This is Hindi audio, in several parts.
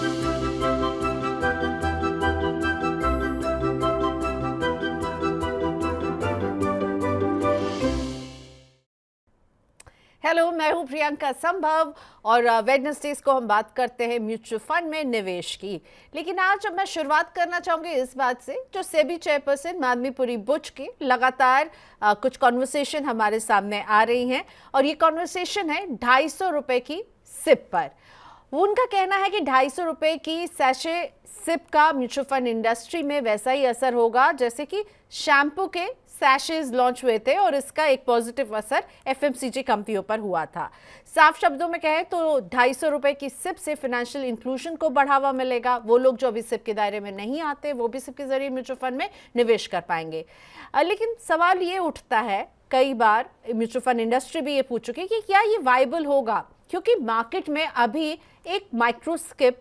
हेलो, मैं हूं प्रियंका संभव और वेडनेसडेज को हम बात करते हैं म्यूचुअल फंड में निवेश की। लेकिन आज अब मैं शुरुआत करना चाहूंगी इस बात से, जो सेबी चेयरपर्सन माधवीपुरी बुच की लगातार कुछ कॉन्वर्सेशन हमारे सामने आ रही हैं और ये कॉन्वर्सेशन है 250 रुपए की सिप पर। उनका कहना है कि 250 रुपए की सैशे सिप का म्यूचुअल फंड इंडस्ट्री में वैसा ही असर होगा जैसे कि शैम्पू के सैशेज लॉन्च हुए थे और इसका एक पॉजिटिव असर एफएमसीजी कंपनियों पर हुआ था। साफ शब्दों में कहें तो 250 रुपए की सिप से फाइनेंशियल इंक्लूजन को बढ़ावा मिलेगा। वो लोग जो अभी सिप के दायरे में नहीं आते वो भी सिप के जरिए म्यूचुअल फंड में निवेश कर पाएंगे। लेकिन सवाल ये उठता है, कई बार म्यूचुअल फंड इंडस्ट्री भी ये पूछ चुकी है कि क्या ये वाइबल होगा, क्योंकि मार्केट में अभी एक माइक्रो स्किप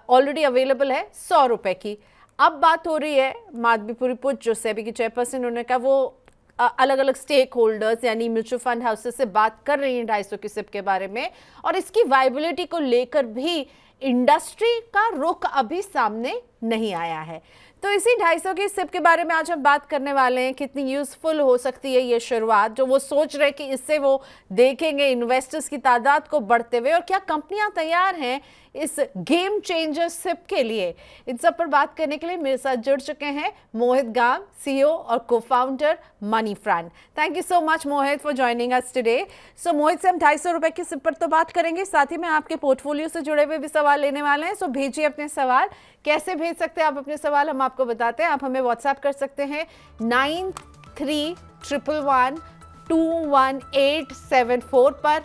ऑलरेडी अवेलेबल है 100 रुपए की। अब बात हो रही है माधवीपुरी बुच जो सेबी की चेयरपर्सन, उन्होंने कहा वो अलग अलग स्टेक होल्डर्स यानी म्यूचुअल फंड हाउसेस से बात कर रही हैं 250 की सिप के बारे में, और इसकी वाइबिलिटी को लेकर भी इंडस्ट्री का रुख अभी सामने नहीं आया है। तो इसी 250 की सिप के बारे में आज हम बात करने वाले हैं, कितनी यूजफुल हो सकती है ये शुरुआत, जो वो सोच रहे कि इससे वो देखेंगे इन्वेस्टर्स की तादाद को बढ़ते हुए, और क्या कंपनियां तैयार हैं इस गेम चेंजर सिप के लिए। इन सब पर बात करने के लिए मेरे साथ जुड़ चुके हैं मोहित गाम, सीईओ और co-founder MoneyFront. Thank you so much Mohit for joining us today. So Mohit से हम 250 रुपए की सिप पर तो बात करेंगे, साथ ही में आपके पोर्टफोलियो से जुड़े हुए भी सवाल लेने वाले हैं। सो भेजिए अपने सवाल। कैसे भेज सकते हैं आप अपने सवाल, हम आपको बताते हैं। आप हमें व्हाट्सएप कर सकते हैं 9311211874 पर।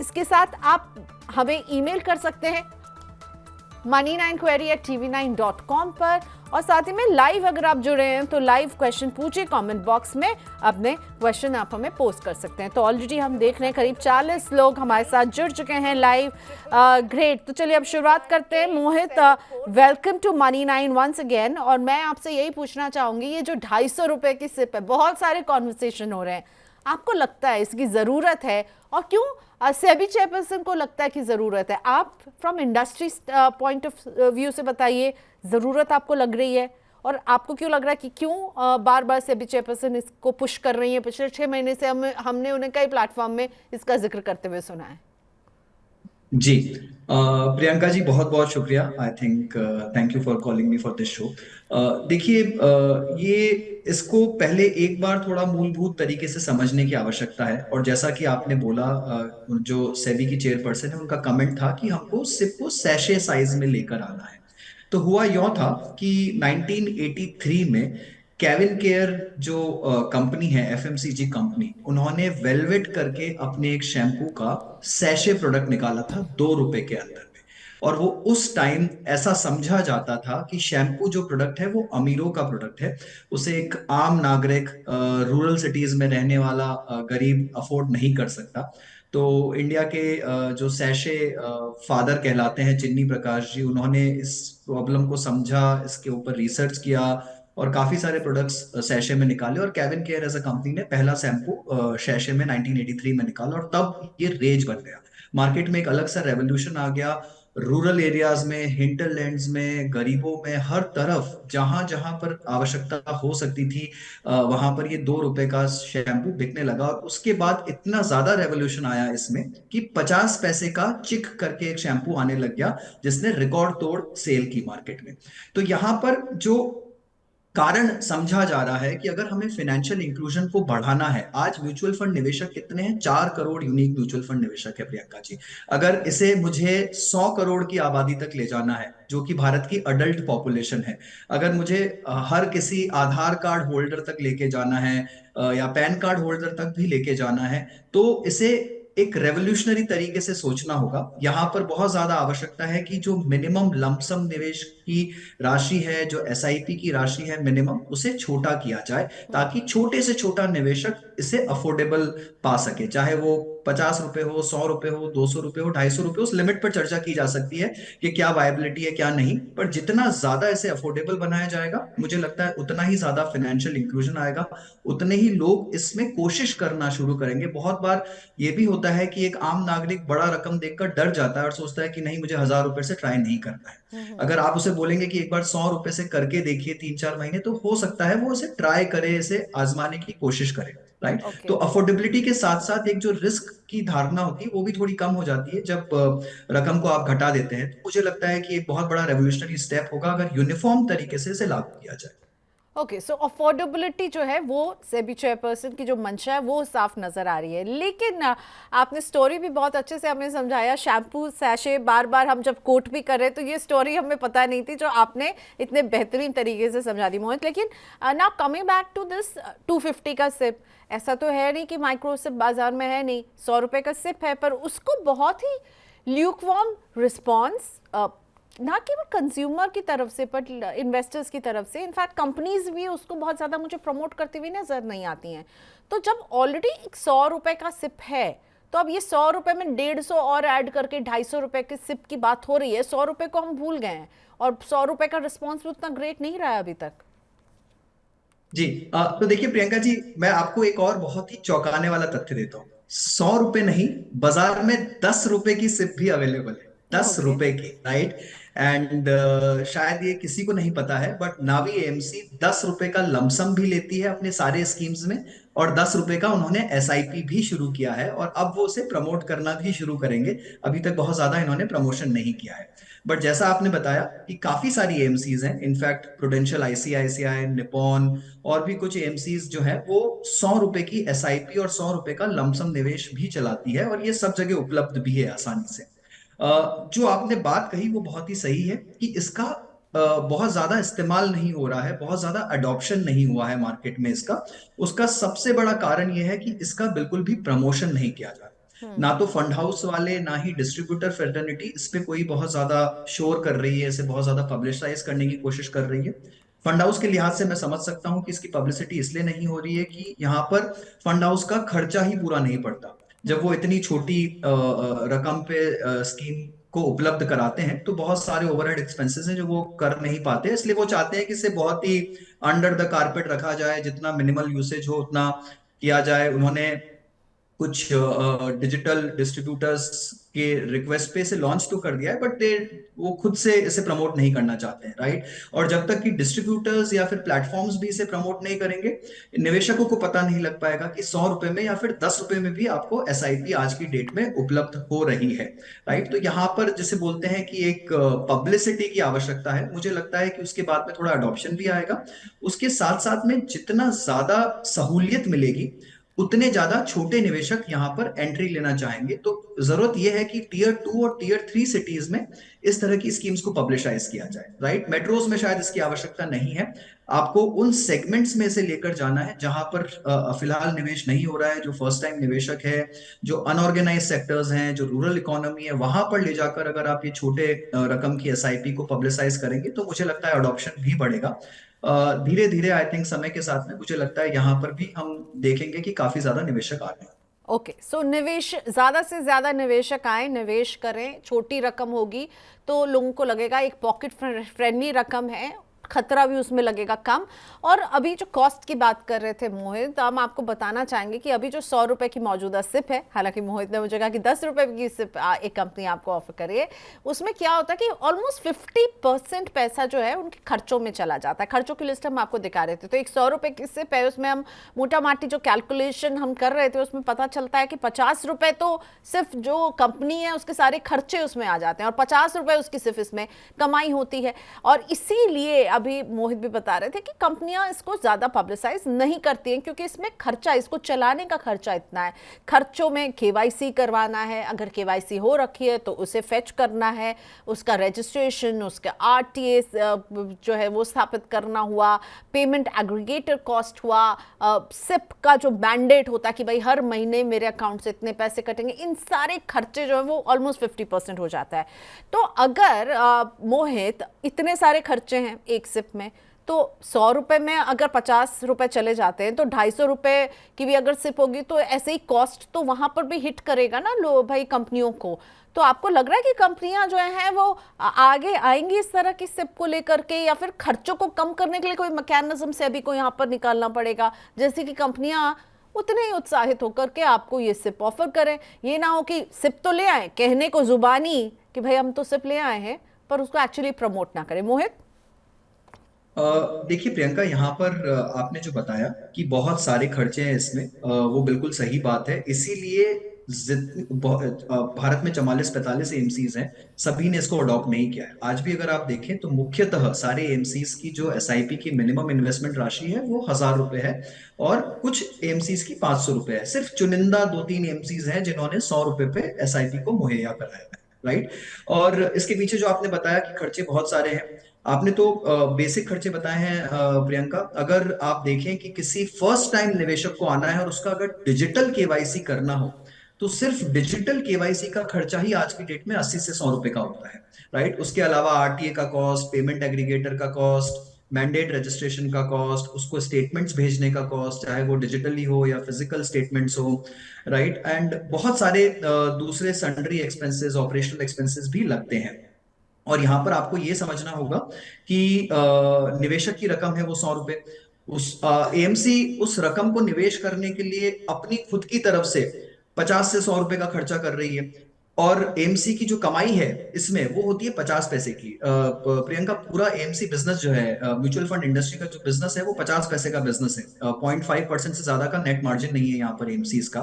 इसके साथ आप हमें ईमेल कर सकते हैं money9query@tv9.com पर, और साथ ही में लाइव अगर आप जुड़े हैं तो लाइव क्वेश्चन पूछिए कमेंट बॉक्स में, अपने क्वेश्चन आप हमें पोस्ट कर सकते हैं। तो ऑलरेडी हम देख रहे हैं करीब 40 लोग हमारे साथ जुड़ चुके हैं लाइव। ग्रेट, तो चलिए अब शुरुआत करते हैं। Mohit, welcome to money 9 once again. और मैं आपसे यही पूछना चाहूंगी, ये जो 250 रुपए की सिप है, बहुत सारे कॉन्वर्सेशन हो रहे हैं, आपको लगता है इसकी ज़रूरत है, और क्यों सेबी चेयरपर्सन को लगता है कि ज़रूरत है? आप from industry point of view से बताइए, ज़रूरत आपको लग रही है, और आपको क्यों लग रहा है कि क्यों बार बार सेबी चेयरपर्सन इसको पुश कर रही है? पिछले 6 महीने से हमने उन्हें कई प्लेटफॉर्म में इसका जिक्र करते हुए सुना है। जी, प्रियंका जी बहुत बहुत शुक्रिया। I think thank you for calling me for this show. देखिए, ये इसको पहले एक बार थोड़ा मूलभूत तरीके से समझने की आवश्यकता है। और जैसा कि आपने बोला, जो सेबी की चेयरपर्सन है उनका कमेंट था कि हमको सिप को सैशे साइज में लेकर आना है। तो हुआ यूं था कि 1983 में केविन केयर जो कंपनी है, एफएमसीजी कंपनी, उन्होंने वेलवेट करके अपने एक शैम्पू का सैशे प्रोडक्ट निकाला था 2 रुपए के अंदर में। और वो उस टाइम ऐसा समझा जाता था कि शैम्पू जो प्रोडक्ट है वो अमीरों का प्रोडक्ट है, उसे एक आम नागरिक रूरल सिटीज में रहने वाला गरीब अफोर्ड नहीं कर सकता। तो इंडिया के जो सैशे फादर कहलाते हैं, चिन्नी प्रकाश जी, उन्होंने इस प्रॉब्लम को समझा, इसके ऊपर रिसर्च किया और काफी सारे प्रोडक्ट्स सैशे में निकाले। और CavinKare as a company ने पहला शैम्पू सैशे में 1983 में निकाला, और तब ये रेज बन गया। मार्केट में एक अलग सा रेवोल्यूशन आ गया। रूरल एरियाज में, हिंटरलैंड्स में, गरीबों में, हर तरफ जहां जहां पर आवश्यकता हो सकती थी वहां पर ये 2 रुपए का शैम्पू बिकने लगा। और उसके बाद इतना ज्यादा रेवोल्यूशन आया इसमें कि 50 पैसे का चिक करके एक शैम्पू आने लग गया, जिसने रिकॉर्ड तोड़ सेल की मार्केट में। तो यहां पर जो कारण समझा जा रहा है कि अगर हमें फाइनेंशियल इंक्लूजन को बढ़ाना है, आज म्यूचुअल फंड निवेशक कितने हैं? 4 करोड़ यूनिक म्यूचुअल फंड निवेशक है प्रियंका जी। अगर इसे मुझे 100 करोड़ की आबादी तक ले जाना है, जो कि भारत की अडल्ट पॉपुलेशन है, अगर मुझे हर किसी आधार कार्ड होल्डर तक लेके जाना है या पैन कार्ड होल्डर तक भी लेके जाना है, तो इसे एक रेवोल्यूशनरी तरीके से सोचना होगा। यहां पर बहुत ज्यादा आवश्यकता है कि जो मिनिमम लमसम निवेश की राशि है, जो एसआईपी की राशि है मिनिमम, उसे छोटा किया जाए, ताकि छोटे से छोटा निवेशक इसे अफोर्डेबल पा सके, चाहे वो ₹50 हो, ₹100 हो, ₹200 हो, ₹250 उस लिमिट पर चर्चा की जा सकती है कि क्या वायबिलिटी है क्या नहीं। पर जितना ज्यादा इसे अफोर्डेबल बनाया जाएगा, मुझे लगता है उतना ही ज्यादा फाइनेंशियल इंक्लूजन आएगा, उतने ही लोग इसमें कोशिश करना शुरू करेंगे। बहुत बार ये भी होता है कि एक आम नागरिक बड़ा रकम देखकर डर जाता है और सोचता है कि नहीं, मुझे ₹1000 से ट्राई नहीं करना है। अगर आप उसे बोलेंगे कि एक बार ₹100 से करके देखिए 3-4 महीने, तो हो सकता है वो इसे ट्राई करे, इसे आजमाने की कोशिश करे। राइट। तो ओके। अफोर्डेबिलिटी के साथ साथ एक जो रिस्क की धारणा होती है वो भी थोड़ी कम हो जाती है जब रकम को आप घटा देते हैं। तो मुझे लगता है कि एक बहुत बड़ा रेवोल्यूशनरी स्टेप होगा अगर यूनिफॉर्म तरीके से इसे लागू किया जाए। ओके, सो अफोर्डेबिलिटी जो है वो सेबी चेयरपर्सन की जो मंशा है वो साफ नजर आ रही है। लेकिन आपने स्टोरी भी बहुत अच्छे से हमें समझाया। शैम्पू सैशे बार बार हम जब कोट भी कर रहे तो ये स्टोरी हमें पता नहीं थी जो आपने इतने बेहतरीन तरीके से समझा दी मोहित। लेकिन now coming back to this 250 का सिप, ऐसा तो है नहीं कि माइक्रो सिप बाजार में है नहीं, ₹100 का सिप है, पर उसको बहुत ही ल्यूकवार्म रिस्पॉन्स ना केवल कंज्यूमर की तरफ से बट इन्वेस्टर्स की तरफ से, इनफैक्ट कंपनीज भी उसको बहुत ज़्यादा मुझे प्रमोट करती हुई नजर नहीं आती हैं। तो जब ऑलरेडी एक ₹100 का सिप है, तो अब ये ₹100 में 150 और ऐड करके ₹250 के सिप की बात हो रही है। ₹100 को हम भूल गए हैं और ₹100 का रिस्पॉन्स भी उतना ग्रेट नहीं रहा है अभी तक। जी। तो देखिए प्रियंका जी, मैं आपको एक और बहुत ही चौंकाने वाला तथ्य देता हूँ। ₹100 नहीं, बाजार में ₹10 की सिप भी अवेलेबल है। दस ओके। रुपए की, राइट। एंड शायद ये किसी को नहीं पता है, बट नावी एएमसी ₹10 का लमसम भी लेती है अपने सारे स्कीम्स में, और ₹10 का उन्होंने एसआईपी भी शुरू किया है, और अब वो उसे प्रमोट करना भी शुरू करेंगे। अभी तक बहुत ज्यादा इन्होंने प्रमोशन नहीं किया है। बट जैसा आपने बताया कि काफी सारी एएमसीज हैं, इनफैक्ट प्रूडेंशियल, आईसीआईसीआई, निपॉन और भी कुछ एएमसीज जो है वो ₹100 की एसआईपी और ₹100 का लमसम निवेश भी चलाती है, और ये सब जगह उपलब्ध भी है आसानी से। जो आपने बात कही वो बहुत ही सही है कि इसका बहुत ज्यादा इस्तेमाल नहीं हो रहा है, बहुत ज्यादा अडॉप्शन नहीं हुआ है मार्केट में इसका। उसका सबसे बड़ा कारण यह है कि इसका बिल्कुल भी प्रमोशन नहीं किया जा रहा। ना तो फंड हाउस वाले, ना ही डिस्ट्रीब्यूटर फेडरनिटी इस पे कोई बहुत ज्यादा शोर कर रही है, इसे बहुत ज्यादा पब्लिसाइज करने की कोशिश कर रही है। फंड हाउस के लिहाज से मैं समझ सकता हूं कि इसकी पब्लिसिटी इसलिए नहीं हो रही है कि यहाँ पर फंड हाउस का खर्चा ही पूरा नहीं पड़ता। जब वो इतनी छोटी रकम पे स्कीम को उपलब्ध कराते हैं, तो बहुत सारे ओवरहेड एक्सपेंसेस हैं जो वो कर नहीं पाते, इसलिए वो चाहते हैं कि इसे बहुत ही अंडर द कारपेट रखा जाए, जितना मिनिमल यूसेज हो उतना किया जाए। उन्होंने कुछ डिजिटल डिस्ट्रीब्यूटर्स के रिक्वेस्ट पे इसे लॉन्च तो कर दिया है, बट दे वो खुद से इसे प्रमोट नहीं करना चाहते हैं, राइट। और जब तक कि डिस्ट्रीब्यूटर्स या फिर प्लेटफॉर्म्स भी इसे प्रमोट नहीं करेंगे, निवेशकों को पता नहीं लग पाएगा कि ₹100 में या फिर ₹10 में भी आपको एसआईपी आज की डेट में उपलब्ध हो रही है, राइट। तो यहाँ पर जिसे बोलते हैं कि एक पब्लिसिटी की आवश्यकता है, मुझे लगता है कि उसके बाद में थोड़ा अडॉप्शन भी आएगा। उसके साथ साथ में जितना ज्यादा सहूलियत मिलेगी, उतने ज्यादा छोटे निवेशक यहाँ पर एंट्री लेना चाहेंगे। तो जरूरत यह है कि टीयर 2 और टीयर 3 सिटीज में इस तरह की स्कीम्स को पब्लिशाइज किया जाए, राइट। मेट्रोज में शायद इसकी आवश्यकता नहीं है। आपको उन सेगमेंट्स में से लेकर जाना है जहां पर फिलहाल निवेश नहीं हो रहा है, जो फर्स्ट टाइम निवेशक है, जो अनऑर्गेनाइज सेक्टर्स हैं, जो रूरल इकोनॉमी है, वहां पर ले जाकर अगर आप ये छोटे रकम की एसआईपी को पब्लिसाइज करेंगे, तो मुझे लगता है अडॉप्शन भी बढ़ेगा। धीरे धीरे आई थिंक समय के साथ में मुझे लगता है यहाँ पर भी हम देखेंगे कि काफी ज्यादा निवेशक आ रहे हैं। ओके, सो निवेश, ज़्यादा से ज़्यादा निवेशक आए, निवेश करें, छोटी रकम होगी तो लोगों को लगेगा एक पॉकेट फ्रेंडली रकम है, खतरा भी उसमें लगेगा कम। और अभी जो कॉस्ट की बात कर रहे थे मोहित, हम आपको बताना चाहेंगे कि अभी जो ₹100 की मौजूदा सिप है, हालांकि मोहित ने मुझे कहा कि ₹10 की सिप एक कंपनी आपको ऑफर करी है, उसमें क्या होता है कि ऑलमोस्ट 50% पैसा जो है उनके खर्चों में चला जाता है। खर्चों की लिस्ट हम आपको दिखा रहे थे, तो एक ₹100 की सिप है, उसमें हम मोटा माटी जो कैलकुलेशन हम कर रहे थे उसमें पता चलता है कि ₹50 तो सिर्फ जो कंपनी है उसके सारे खर्चे उसमें आ जाते हैं, और ₹50 उसकी सिर्फ इसमें कमाई होती है। और इसीलिए अभी मोहित भी बता रहे थे कि कंपनियां इसको ज्यादा पब्लिसाइज नहीं करती हैं, क्योंकि इसमें खर्चा, इसको चलाने का खर्चा इतना है। खर्चों में केवाईसी करवाना है, अगर केवाईसी हो रखी है तो उसे फेच करना है, उसका रजिस्ट्रेशन, उसका आरटीए जो है वो स्थापित करना हुआ, पेमेंट एग्रीगेटर कॉस्ट हुआ, सिप का जो मैंडेट होता है कि भाई हर महीने मेरे अकाउंट से इतने पैसे कटेंगे, इन सारे खर्चे जो है वो ऑलमोस्ट 50% हो जाता है। तो अगर मोहित, इतने सारे खर्चे हैं एक सिप में, तो 100 रुपए में अगर 50 रुपए चले जाते हैं तो 250 रुपए की भी अगर सिप होगी तो ऐसे ही कॉस्ट तो वहां पर भी हिट करेगा ना लो भाई कंपनियों को। तो आपको लग रहा है कि कंपनियां जो हैं वो आगे आएंगी इस तरह की सिप को लेकर के, या फिर खर्चों को कम करने के लिए कोई मैकेनिज्म से अभी को यहाँ पर निकालना पड़ेगा, जैसे कि कंपनियां उतने ही उत्साहित होकर के आपको ये सिप ऑफर करें। ये ना हो कि सिप तो ले आए कहने को जुबानी कि भाई हम तो सिप ले आए हैं, पर उसको एक्चुअली प्रमोट ना करें। मोहित। अ, देखिए प्रियंका, यहाँ पर आपने जो बताया कि बहुत सारे खर्चे हैं इसमें, वो बिल्कुल सही बात है। इसीलिए भारत में 44-45 एमसीज हैं, सभी ने इसको अडॉप्ट नहीं किया है। आज भी अगर आप देखें तो मुख्यतः सारे एमसीज की जो एसआईपी की मिनिमम इन्वेस्टमेंट राशि है वो 1,000 रुपए है, और कुछ एमसीज की 500 रुपए है। सिर्फ चुनिंदा 2-3 एमसीज हैं जिन्होंने 100 रुपए पे एसआईपी को मुहैया कराया है, राइट। और इसके पीछे जो आपने बताया कि खर्चे बहुत सारे हैं, आपने तो बेसिक खर्चे बताए हैं प्रियंका। अगर आप देखें कि किसी फर्स्ट टाइम निवेशक को आना है और उसका अगर डिजिटल केवाईसी करना हो, तो सिर्फ डिजिटल केवाईसी का खर्चा ही आज की डेट में 80 से 100 रुपए का होता है, राइट। उसके अलावा आरटीए का कॉस्ट, पेमेंट एग्रीगेटर का कॉस्ट, मैंडेट रजिस्ट्रेशन का कॉस्ट, उसको स्टेटमेंट्स भेजने का कॉस्ट, चाहे वो डिजिटली हो या फिजिकल स्टेटमेंट्स हो, राइट। एंड बहुत सारे दूसरे सन्ड्री एक्सपेंसेस, ऑपरेशनल एक्सपेंसेस भी लगते हैं। और यहां पर आपको ये समझना होगा कि निवेशक की रकम है वो 100 रुपए, उस एएमसी उस रकम को निवेश करने के लिए अपनी खुद की तरफ से 50 से 100 रुपए का खर्चा कर रही है, और एएमसी की जो कमाई है इसमें वो होती है 50 पैसे की। प्रियंका, पूरा एएमसी बिजनेस जो है, म्यूचुअल फंड इंडस्ट्री का जो बिजनेस है वो 50 पैसे का बिजनेस है। 0.5% से ज्यादा का नेट मार्जिन नहीं है यहाँ पर एएमसी का,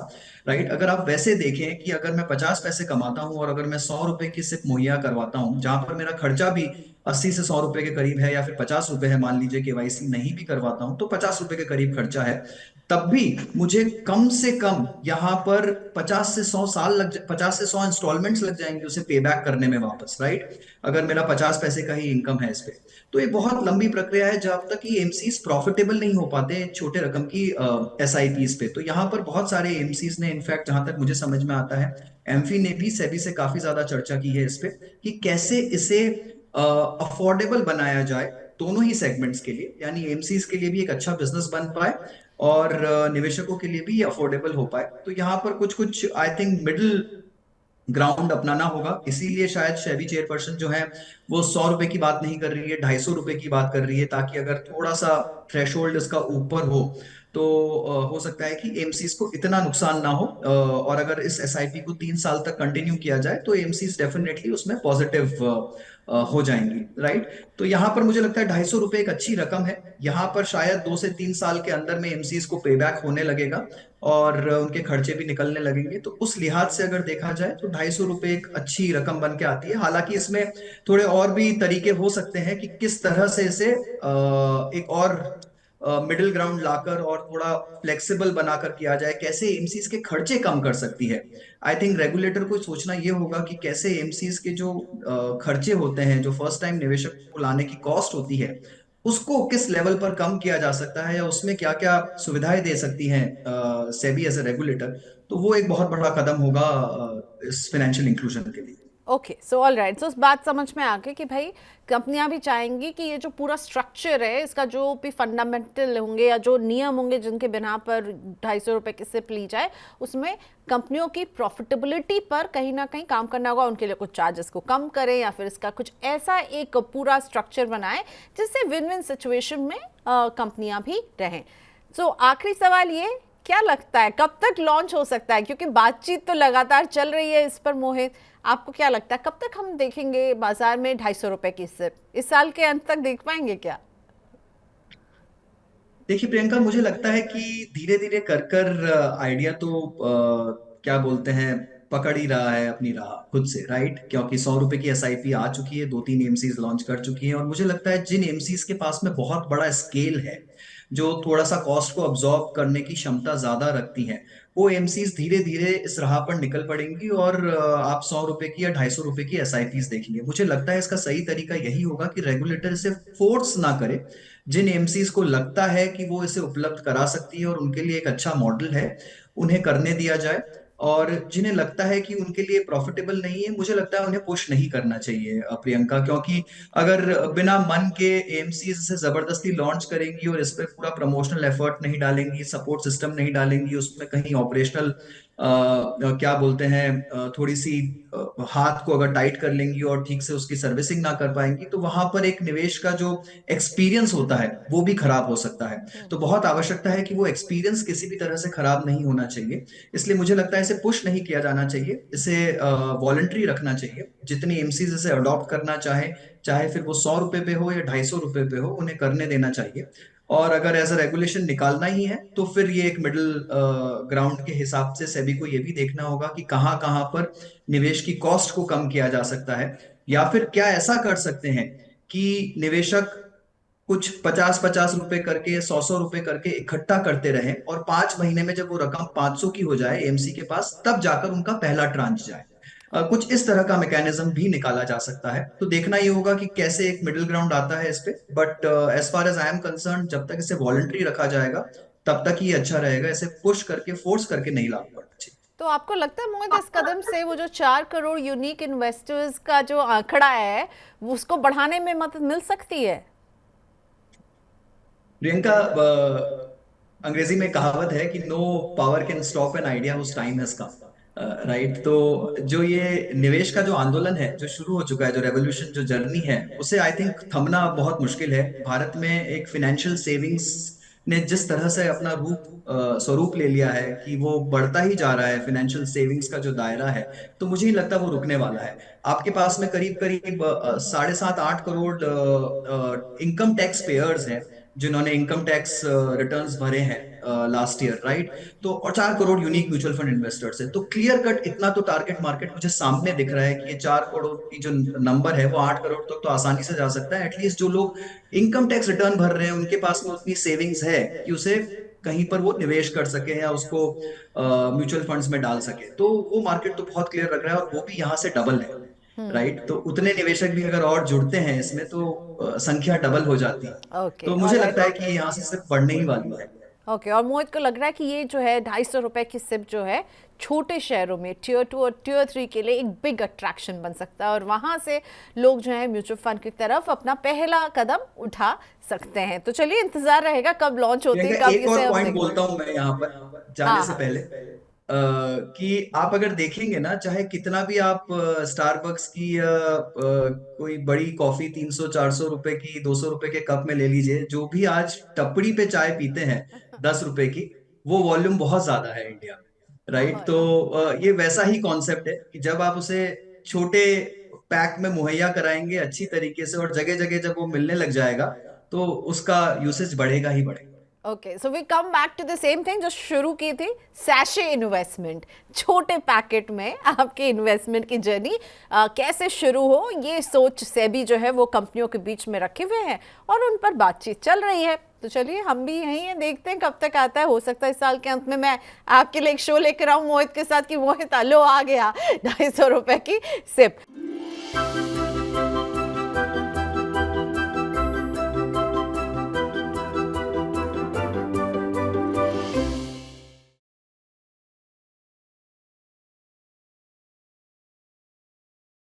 राइट। अगर आप वैसे देखें कि अगर मैं 50 पैसे कमाता हूं और अगर मैं 100 रुपए की सिर्फ मुहैया करवाता हूं, जहां पर मेरा खर्चा भी 80 से 100 रुपए के करीब है, या फिर 50 रुपए है, मान लीजिए केवाईसी नहीं भी करवाता हूं तो 50 रुपए के करीब खर्चा है, तब भी मुझे कम से कम यहाँ पर 50 से 100 इंस्टॉलमेंट्स लग जाएंगे उसे पे बैक करने में वापस, राइट। अगर मेरा 50 पैसे का ही इनकम है इस पे, तो ये बहुत लंबी प्रक्रिया है जब तक कि एमसीज प्रॉफिटेबल नहीं हो पाते छोटे रकम की एसआईपीज पे। तो यहाँ पर बहुत सारे एमसीज ने, इनफैक्ट जहां तक मुझे समझ में आता है, एमफी ने भी सेबी से काफी ज्यादा चर्चा की है इस पे कि कैसे इसे अफोर्डेबल बनाया जाए दोनों ही सेगमेंट्स के लिए, यानी एमसीज के लिए भी एक अच्छा बिजनेस बन पाए और निवेशकों के लिए भी ये अफोर्डेबल हो पाए। तो यहाँ पर कुछ कुछ आई थिंक मिडिल ग्राउंड अपनाना होगा। इसीलिए शायद सेबी चेयरपर्सन जो है वो 100 रुपए की बात नहीं कर रही है, 250 रुपए की बात कर रही है, ताकि अगर थोड़ा सा थ्रेशोल्ड इसका ऊपर हो तो हो सकता है कि एमसीज को इतना नुकसान ना हो, और अगर इस एसआईपी को 3 साल तक कंटिन्यू किया जाए तो एमसीज डेफिनेटली उसमें पॉजिटिव हो जाएंगी, राइट। तो यहाँ पर मुझे लगता है 250 रुपए एक अच्छी रकम है। यहाँ पर शायद 2 से 3 साल के अंदर में एमसीज को पे बैक होने लगेगा और उनके खर्चे भी निकलने लगेंगे। तो उस लिहाज से अगर देखा जाए तो 250 रुपए एक अच्छी रकम बन के आती है। हालांकि इसमें थोड़े और भी तरीके हो सकते हैं कि किस तरह से इसे एक और मिडिल ग्राउंड लाकर और थोड़ा फ्लेक्सिबल बनाकर किया जाए, कैसे एमसीज के खर्चे कम कर सकती है। आई थिंक रेगुलेटर को सोचना ये होगा कि कैसे एमसीज के जो खर्चे होते हैं, जो फर्स्ट टाइम निवेशक को लाने की कॉस्ट होती है, उसको किस लेवल पर कम किया जा सकता है, या उसमें क्या क्या सुविधाएं दे सकती हैं सेबी एज ए रेगुलेटर। तो वो एक बहुत बड़ा कदम होगा इस फाइनेंशियल इंक्लूजन के लिए। ओके, सो ऑल राइट, सो इस बात समझ में आ गई कि भाई कंपनियां भी चाहेंगी कि ये जो पूरा स्ट्रक्चर है इसका जो भी फंडामेंटल होंगे या जो नियम होंगे जिनके बिना पर 250 रुपए की सिप ली जाए, उसमें कंपनियों की प्रॉफिटेबिलिटी पर कहीं ना कहीं काम करना होगा। उनके लिए कुछ चार्जेस को कम करें या फिर इसका कुछ ऐसा एक पूरा स्ट्रक्चर बनाए जिससे विन विन सिचुएशन में कंपनियां भी रहें। सो आखिरी सवाल ये, क्या लगता है कब तक लॉन्च हो सकता है, क्योंकि बातचीत तो लगातार चल रही है इस पर। मोहित, आपको क्या लगता है कब तक हम देखेंगे बाजार में 250 रुपए की सिप? इस साल के अंत तक देख पाएंगे क्या? देखिए प्रियंका, मुझे लगता है कि धीरे धीरे कर कर आइडिया तो क्या बोलते हैं, पकड़ ही रहा है अपनी राह खुद से, राइट। क्योंकि 100 रुपए की एसआईपी आ चुकी है, 2-3 एमसीज लॉन्च कर चुकी हैं, और मुझे लगता है जिन एमसीज के पास में बहुत बड़ा स्केल है, जो थोड़ा सा कॉस्ट को अब्सॉर्ब करने की क्षमता ज्यादा रखती हैं, वो एमसीज धीरे धीरे इस राह पर निकल पड़ेंगी और आप 100 रुपए की या 250 रुपए की एसआईपीज देखेंगे। मुझे लगता है इसका सही तरीका यही होगा कि रेगुलेटर इसे फोर्स ना करे। जिन एमसीज को लगता है कि वो इसे उपलब्ध करा सकती है और उनके लिए एक अच्छा मॉडल है, उन्हें करने दिया जाए। और जिन्हें लगता है कि उनके लिए प्रॉफिटेबल नहीं है, मुझे लगता है उन्हें पुश नहीं करना चाहिए प्रियंका, क्योंकि अगर बिना मन के एएमसी से जबरदस्ती लॉन्च करेंगी और इस पे पूरा प्रमोशनल एफर्ट नहीं डालेंगी, सपोर्ट सिस्टम नहीं डालेंगी, उसमें कहीं ऑपरेशनल क्या बोलते हैं थोड़ी सी हाथ को अगर टाइट कर लेंगी और ठीक से उसकी सर्विसिंग ना कर पाएंगी, तो वहां पर एक निवेश का जो एक्सपीरियंस होता है वो भी खराब हो सकता है। तो बहुत आवश्यकता है कि वो एक्सपीरियंस किसी भी तरह से खराब नहीं होना चाहिए। इसलिए मुझे लगता है इसे पुश नहीं किया जाना चाहिए, इसे वॉलंटरी रखना चाहिए। जितनी एमसीज इसे अडॉप्ट करना चाहे, चाहे फिर वो 100 रुपए पे हो या 250 रुपए पे हो, उन्हें करने देना चाहिए। और अगर एज अ रेगुलेशन निकालना ही है तो फिर ये एक मिडिल ग्राउंड के हिसाब से सेबी को ये भी देखना होगा कि कहाँ कहाँ पर निवेश की कॉस्ट को कम किया जा सकता है, या फिर क्या ऐसा कर सकते हैं कि निवेशक कुछ 50-50 रुपए करके, 100-100 रुपए करके इकट्ठा करते रहें, और 5 महीने में जब वो रकम 500 की हो जाए एमसी के पास, तब जाकर उनका पहला ट्रांच जाए। कुछ इस तरह का मैकेनिज्म भी निकाला जा सकता है। तो देखना ये होगा कि कैसे एक मिडिल ग्राउंड आता है इस पे। But as far as I am concerned, जब तक इसे वॉलंटरी रखा जाएगा तब तक ये अच्छा रहेगा। इसे पुश करके, फोर्स करके नहीं लागू करना चाहिए। तो आपको लगता है मोहित इस कदम से वो जो 4 करोड़ यूनिक इन्वेस्टर्स का जो आंकड़ा है वो उसको बढ़ाने में मदद मिल सकती है? प्रियंका, अंग्रेजी में कहावत है कि no power can stop an idea whose time has come, right? तो जो ये निवेश का जो आंदोलन है, जो शुरू हो चुका है, जो रेवोल्यूशन, जो जर्नी है, उसे आई थिंक थमना बहुत मुश्किल है। भारत में एक फाइनेंशियल सेविंग्स ने जिस तरह से अपना स्वरूप ले लिया है कि वो बढ़ता ही जा रहा है, फाइनेंशियल सेविंग्स का जो दायरा है, तो मुझे नहीं लगता वो रुकने वाला है। आपके पास में करीब करीब 7.5-8 करोड़ इनकम टैक्स पेयर्स हैं, जिन्होंने इनकम टैक्स रिटर्न्स भरे हैं लास्ट ईयर, राइट? तो और 4 crore unique mutual fund investors है। तो क्लियर कट इतना तो टारगेट मार्केट मुझे सामने दिख रहा है कि ये 4 करोड़ की जो नंबर है वो 8 करोड़ तक तो आसानी से जा सकता है। एटलीस्ट जो लोग इनकम टैक्स रिटर्न भर रहे हैं उनके पास में उतनी सेविंग्स है कि उसे कहीं पर वो निवेश कर सके या उसको म्यूचुअल फंड्स में डाल सके। तो वो मार्केट तो बहुत क्लियर लग रहा है, और वो भी यहाँ से डबल है, राइट? तो उतने निवेशक भी अगर और जुड़ते हैं इसमें तो संख्या डबल हो जाती है। ओके, तो मुझे ऑलराइट। लगता है कि यहाँ से सिर्फ बढ़ने ही वाली है। ओके, और मोहित को लग रहा है कि ये जो है 250 रुपए की सिप जो है छोटे शहरों में टियर 2 और टियर 3 के लिए एक बिग अट्रैक्शन बन सकता है, और वहां से लोग जो है म्यूचुअल फंड की तरफ अपना पहला कदम उठा सकते हैं। तो चलिए, इंतजार रहेगा कब लॉन्च होते हैं, कब एक इसे और हम पॉइंट देखें। बोलता हूं मैं यहाँ पर जाने हाँ से हाँ। पहले, कि आप अगर देखेंगे ना, चाहे कितना भी आप स्टारबक्स की कोई बड़ी कॉफी 300-400 रुपए की, 200 रुपए के कप में ले लीजिए, जो भी आज टपड़ी पे चाय पीते हैं 10 रुपए की, वो वॉल्यूम बहुत ज्यादा है इंडिया में, राइट? बहुत। तो ये वैसा ही कॉन्सेप्ट है कि जब आप उसे छोटे पैक में मुहैया कराएंगे अच्छी तरीके से, और जगह जगह जब वो मिलने लग जाएगा, तो उसका यूसेज बढ़ेगा ही बढ़ेगा। Okay, so we come back to the same thing जो शुरू की थी, सैशे इन्वेस्टमेंट। छोटे पैकेट में आपके इन्वेस्टमेंट की जर्नी कैसे शुरू हो, ये सोच सेबी जो है वो कंपनियों के बीच में रखे हुए हैं, और उन पर बातचीत चल रही है। तो चलिए, हम भी यहीं हैं, देखते हैं कब तक आता है। हो सकता है इस साल के अंत में मैं आपके लिए एक शो लेकर आऊँ मोहित के साथ कि मोहित लो आ गया 250 रुपए की सिप।